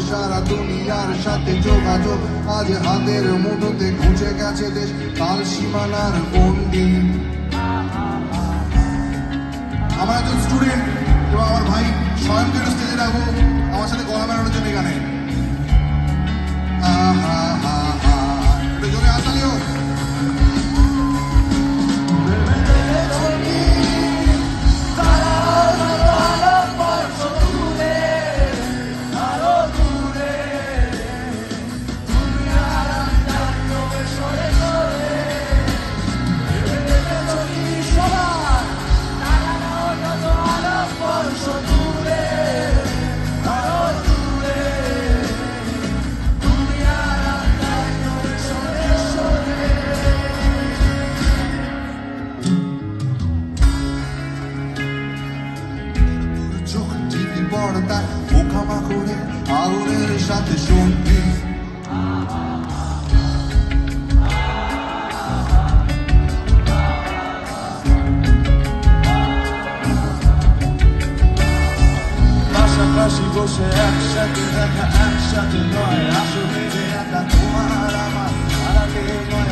সারা দুনিয়ার সাথে যোগাযোগ আজ হাতের মুঠোতে ঘুচে গেছে দেশ কাল সীমানার গণ্ডি। আমার একজন স্টুডেন্ট এবং আমার ভাই স্বয়ংকে স্টেজে রাখবো আমার সাথে গলা মেলানোর জন্য এখানে। একটু জোরে আসালিও। পর্দায় পোকামাকড়ে আগুনের সাথে সন্ধি। পাশাপাশি বসে একসাথে দেখা একসাথে নয় আসলে যে একা তোমার আমার আড়ালে নয়।